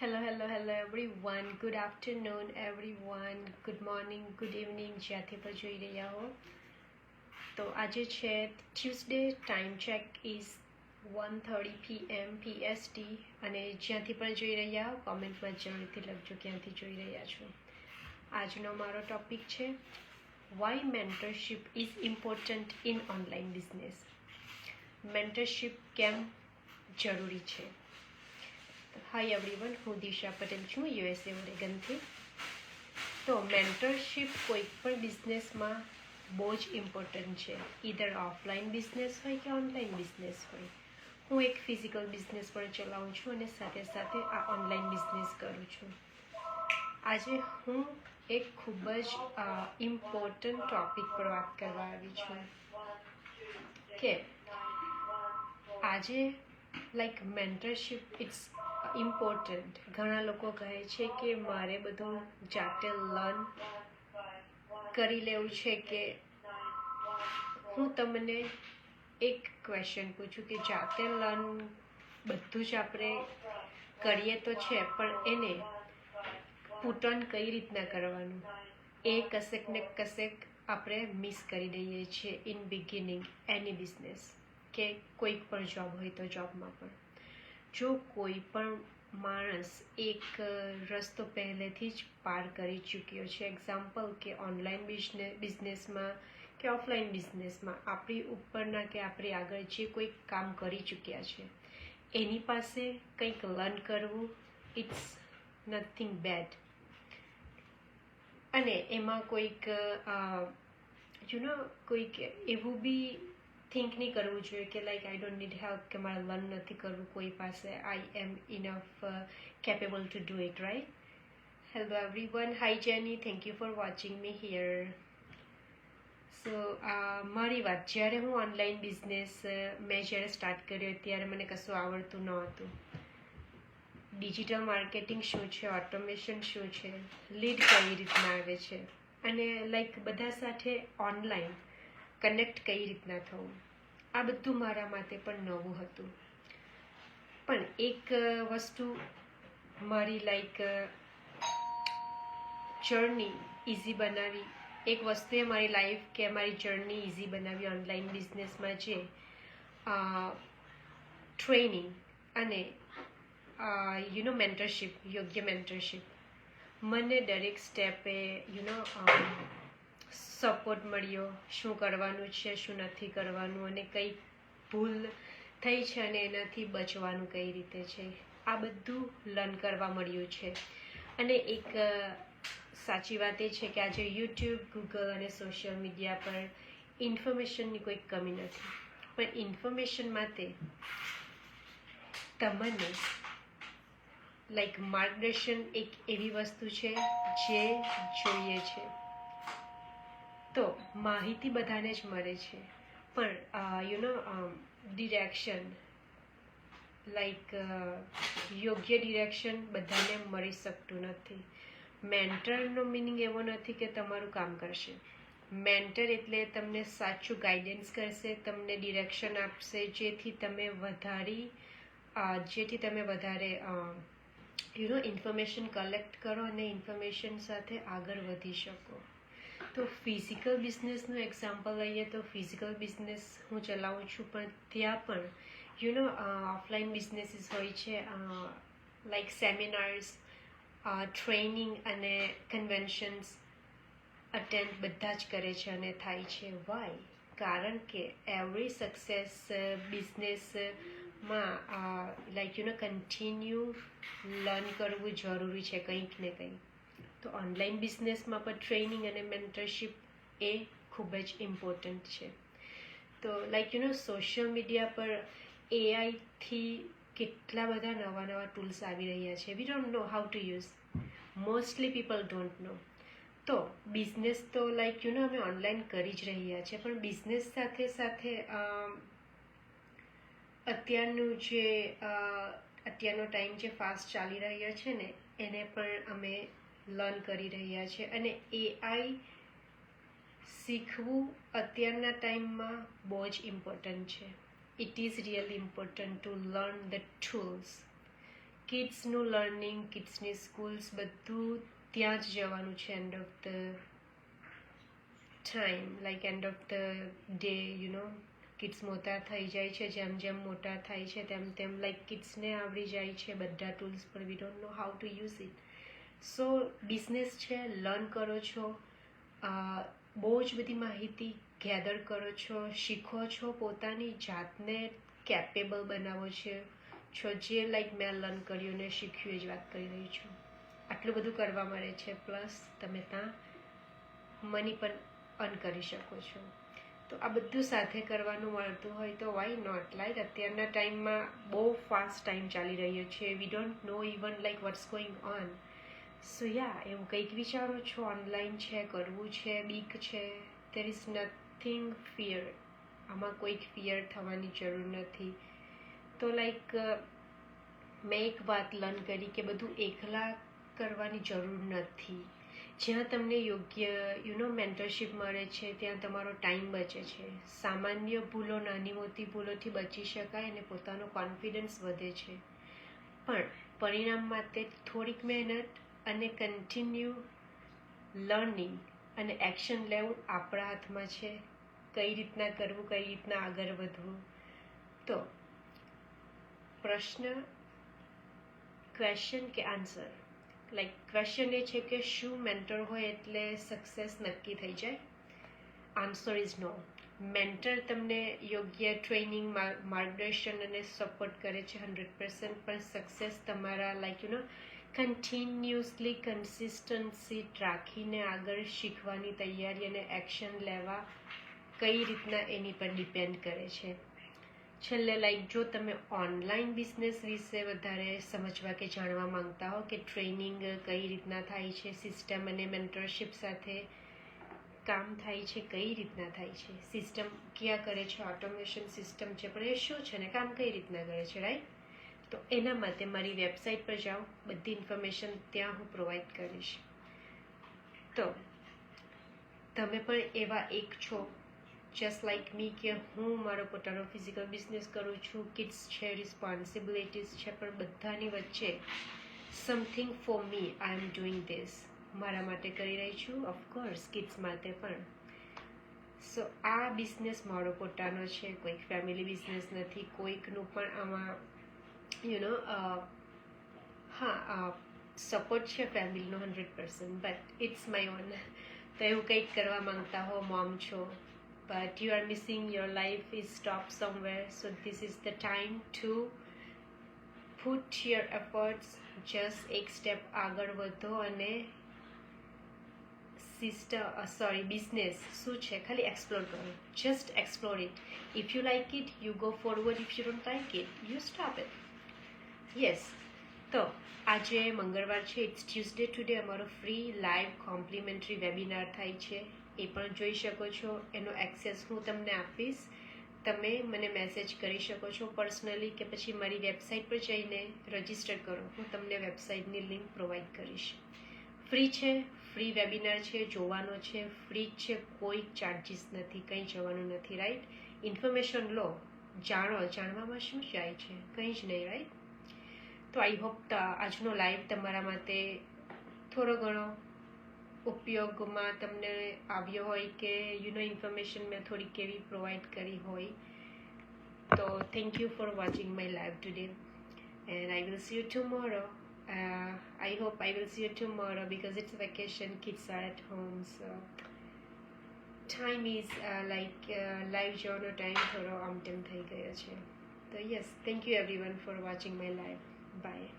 Hello everyone. Good afternoon everyone. Good morning, good evening જ્યાંથી પણ જોઈ રહ્યા હો. તો આજે છે Tuesday. Time check is 1:30 PM PST અને જ્યાંથી પણ જોઈ રહ્યા હો કોમેન્ટમાં જરૂરથી લખજો ક્યાંથી જોઈ રહ્યા છો. આજનો મારો ટોપિક છે why mentorship is important in online business. Mentorship કેમ જરૂરી છે. હાય એવરીવન, હું દિશા પટેલ છું USA ઓરેગનથી. તો મેન્ટરશિપ કોઈ પણ બિઝનેસમાં બહુ જ ઇમ્પોર્ટન્ટ છે. ઈધર ઓફલાઈન બિઝનેસ હોય કે ઓનલાઈન બિઝનેસ હોય. હું એક ફિઝિકલ બિઝનેસ પણ ચલાવું છું અને સાથે સાથે આ ઓનલાઈન બિઝનેસ કરું છું. આજે હું એક ખૂબ જ ઇમ્પોર્ટન્ટ ટોપિક પર વાત કરવા આવી છું કે આજે મેન્ટરશિપ ઇટ્સ ઇમ્પોર્ટન્ટ. ઘણા લોકો કહે છે કે મારે બધું જાતે લર્ન કરી લેવું છે. કે હું તમને એક ક્વેશ્ચન પૂછું કે જાતે લર્ન બધું જ આપણે કરીએ તો છે, પણ એને પુટ ઓન કઈ રીતના કરવાનું એ કશેક ને કશેક આપણે મિસ કરી દઈએ છીએ ઇન બિગિનિંગ એની બિઝનેસ કે કોઈક પણ જોબ હોય તો જોબમાં પણ. જો કોઈ પણ માણસ એક રસ્તો પહેલેથી જ પાર કરી ચૂક્યો છે, એક્ઝામ્પલ કે ઓનલાઈન બિઝનેસમાં કે ઓફલાઈન બિઝનેસમાં આપણી ઉપરના કે આપણી આગળ જે કોઈ કામ કરી ચૂક્યા છે એની પાસે કંઈક લર્ન કરવું ઇટ્સ નથિંગ બેડ. અને એમાં કોઈક કોઈક એવું બી થિંક નહીં કરવું જોઈએ કે આઈ ડોન્ટ નીડ હેલ્પ, કે મારે લર્ન નથી કરવું કોઈ પાસે, I am enough capable to do it, right. Hello everyone, hi Jenny, thank you for watching me here. So મારી વાત, જ્યારે હું ઓનલાઈન બિઝનેસ મેં જ્યારે સ્ટાર્ટ કર્યો ત્યારે મને કશું આવડતું નહોતું. ડિજિટલ માર્કેટિંગ શું છે, ઓટોમેશન શું છે, લીડ કઈ રીતના આવે છે, અને બધા સાથે ઓનલાઈન કનેક્ટ કઈ રીતના થવું, આ બધું મારા માટે પણ નવું હતું. પણ એક વસ્તુ મારી જર્ની ઇઝી બનાવી, એક વસ્તુએ મારી લાઈફ કે મારી જર્ની ઇઝી બનાવી ઓનલાઈન બિઝનેસમાં, જે ટ્રેનિંગ અને મેન્ટરશિપ, યોગ્ય મેન્ટરશિપ. મને દરેક સ્ટેપે સપોર્ટ મળ્યો, શું કરવાનું છે, શું નથી કરવાનું, અને કઈ ભૂલ થઈ છે અને એનાથી બચવાનું કઈ રીતે છે, આ બધું લર્ન કરવા મળ્યું છે. અને એક સાચી વાત એ છે કે આજે યુટ્યુબ, ગૂગલ અને સોશિયલ મીડિયા પર ઇન્ફોર્મેશનની કોઈ કમી નથી. પણ ઇન્ફોર્મેશન માટે તમને માર્ગદર્શન એક એવી વસ્તુ છે જે જોઈએ છે. તો માહિતી બધાને જ મળે છે, પણ ડિરેક્શન યોગ્ય ડિરેક્શન બધાને મળી શકતું નથી. મેન્ટરનો મિનિંગ એવો નથી કે તમારું કામ કરશે. મેન્ટર એટલે તમને સાચું ગાઈડન્સ કરશે, તમને ડિરેક્શન આપશે, જેથી તમે વધારે ઇન્ફોર્મેશન કલેક્ટ કરો અને ઇન્ફોર્મેશન સાથે આગળ વધી શકો. તો ફિઝિકલ બિઝનેસનું એક્ઝામ્પલ લઈએ તો ફિઝિકલ બિઝનેસ હું ચલાવું છું, પણ ત્યાં પણ ઓફલાઈન બિઝનેસીસ હોય છે, સેમિનાર્સ, ટ્રેનિંગ અને કન્વેન્શન્સ અટેન્ડ બધા જ કરે છે અને થાય છે. વાય? કારણ કે એવરી સક્સેસ બિઝનેસમાં કન્ટિન્યુ લર્ન કરવું જરૂરી છે કંઈક ને કંઈક. તો ઓનલાઈન બિઝનેસમાં પણ ટ્રેનિંગ અને મેન્ટરશિપ એ ખૂબ જ ઇમ્પોર્ટન્ટ છે. તો સોશિયલ મીડિયા પર એઆઈથી કેટલા બધા નવા ટૂલ્સ આવી રહ્યા છે. We don't know how to use. Mostly people don't know. તો બિઝનેસ તો અમે ઓનલાઈન કરી જ રહ્યા છે, પણ બિઝનેસ સાથે સાથે અત્યારનો ટાઈમ જે ફાસ્ટ ચાલી રહ્યો છે ને, એને પણ અમે લર્ન કરી રહ્યા છે. અને એઆઈ શીખવું અત્યારના ટાઈમમાં બહુ જ ઇમ્પોર્ટન્ટ છે. It is really important to learn the tools. કિડ્સનું લર્નિંગ, કિડ્સની સ્કૂલ્સ બધું ત્યાં જ જવાનું છે end of the time, like end of the day. Kids મોટા થઈ જાય છે, જેમ જેમ મોટા થાય છે તેમ તેમ લાઈક કિડ્સને આવડી જાય છે બધા ટૂલ્સ, પણ વી don't know how to use it. So business છે, લર્ન કરો છો, બહુ જ બધી માહિતી ગેધર કરો છો, શીખો છો, પોતાની જાતને કેપેબલ બનાવો છો, જે લાઈક મેં લર્ન કર્યું ને શીખ્યું એ જ વાત કરી રહી છું. આટલું બધું કરવા મળે છે, પ્લસ તમે ત્યાં મની પણ અર્ન કરી શકો છો. તો આ બધું સાથે કરવાનું મળતું હોય તો વાય નોટ. લાઈક અત્યારના ટાઈમમાં બહુ ફાસ્ટ ટાઈમ ચાલી રહ્યો છે, we don't know even like what's going on. So yeah, એવું કંઈક વિચારો છો ઓનલાઈન છે, કરવું છે, બીક છે, દેર ઇઝ નથિંગ ફિયર. આમાં કોઈક ફિયર થવાની જરૂર નથી. તો લાઈક મેં એક વાત લર્ન કરી કે બધું એકલા કરવાની જરૂર નથી. જ્યાં તમને યોગ્ય મેન્ટરશિપ મળે છે ત્યાં તમારો ટાઈમ બચે છે. સામાન્ય ભૂલો, નાની મોટી ભૂલોથી બચી શકાય અને પોતાનો કોન્ફિડન્સ વધે છે. પણ પરિણામ માટે થોડીક મહેનત અને કન્ટિન્યુ લર્નિંગ અને એક્શન લેવું આપણા હાથમાં છે. કઈ રીતના કરવું, કઈ રીતના આગળ વધવું. તો પ્રશ્ન, ક્વેશ્ચન કે આન્સર? લાઈક ક્વેશ્ચન એ છે કે શું મેન્ટર હોય એટલે સક્સેસ નક્કી થઈ જાય? Answer is no. મેન્ટર તમને યોગ્ય ટ્રેનિંગ, માર્ગદર્શન અને સપોર્ટ કરે છે 100%, પણ સક્સેસ તમારા કન્ટિન્યુઅસલી કન્સિસ્ટન્સી રાખીને આગળ શીખવાની તૈયારી અને એક્શન લેવા કઈ રીતના એની પર ડિપેન્ડ કરે છે. છેલ્લે લાઈક જો તમે ઓનલાઈન બિઝનેસ વિશે વધારે સમજવા કે જાણવા માંગતા હો કે ટ્રેનિંગ કઈ રીતના થાય છે, સિસ્ટમ અને મેન્ટરશિપ સાથે કામ થાય છે, કઈ રીતના થાય છે, સિસ્ટમ ક્યાં કરે છે, ઓટોમેશન સિસ્ટમ છે, પણ એ શું છે ને કામ કઈ રીતના કરે છે, રાઈટ? તો એના માટે મારી વેબસાઇટ પર જાઓ, બધી ઇન્ફોર્મેશન ત્યાં હું પ્રોવાઈડ કરીશ. તો તમે પણ એવા એક છો જસ્ટ લાઈક મી કે હું મારો પોતાનો ફિઝિકલ બિઝનેસ કરું છું, કિડ્સ છે, રિસ્પોન્સિબિલિટીઝ છે, પણ બધાની વચ્ચે something for me, I am doing this. મારા માટે કરી રહી છું, ઓફકોર્સ કિડ્સ માટે પણ. સો આ બિઝનેસ મારો પોતાનો છે, કોઈક ફેમિલી બિઝનેસ નથી, કોઈકનું પણ આમાં હા સપોર્ટ છે ફેમિલીનો 100%, બટ ઇટ્સ માય ઓન. તો એવું કંઈક કરવા માંગતા હો, મોમ છો, but you are missing, your life is stopped somewhere, so this is the time to put your efforts, just એક સ્ટેપ આગળ વધો અને બિઝનેસ શું છે ખાલી એક્સપ્લોર કરો. Just explore it. If you like it you go forward, if you don't like it you stop it. Yes. તો આજે મંગળવાર છે, ઇટ્સ ટ્યુઝડે. ટુડે અમારો ફ્રી લાઈવ કોમ્પ્લિમેન્ટરી વેબિનાર થાય છે, એ પણ જોઈ શકો છો. એનો એક્સેસ હું તમને આપીશ. તમે મને મેસેજ કરી શકો છો પર્સનલી, કે પછી મારી વેબસાઇટ પર જઈને રજિસ્ટર કરો, હું તમને વેબસાઇટની લિંક પ્રોવાઈડ કરીશ. ફ્રી છે, ફ્રી વેબિનાર છે, જોવાનો છે, ફ્રી છે, કોઈ ચાર્જિસ નથી, કંઈ જવાનું નથી, રાઈટ? ઇન્ફોર્મેશન લો, જાણવામાં શું જાય છે, કંઈ જ નહીં, રાઈટ? તો આઈ હોપ આજનો લાઈવ તમારા માટે થોડો ઘણો ઉપયોગમાં તમને આવ્યો હોય, કે ઇન્ફોર્મેશન મેં થોડીક એવી પ્રોવાઈડ કરી હોય. તો thank you for watching my live today, and I will see you tomorrow. I hope I will see you tomorrow because it's vacation, kids are at home, so time is live જવાનો time થોડો આમ તેમ થઈ ગયો છે. તો yes, thank you everyone for watching my live. By.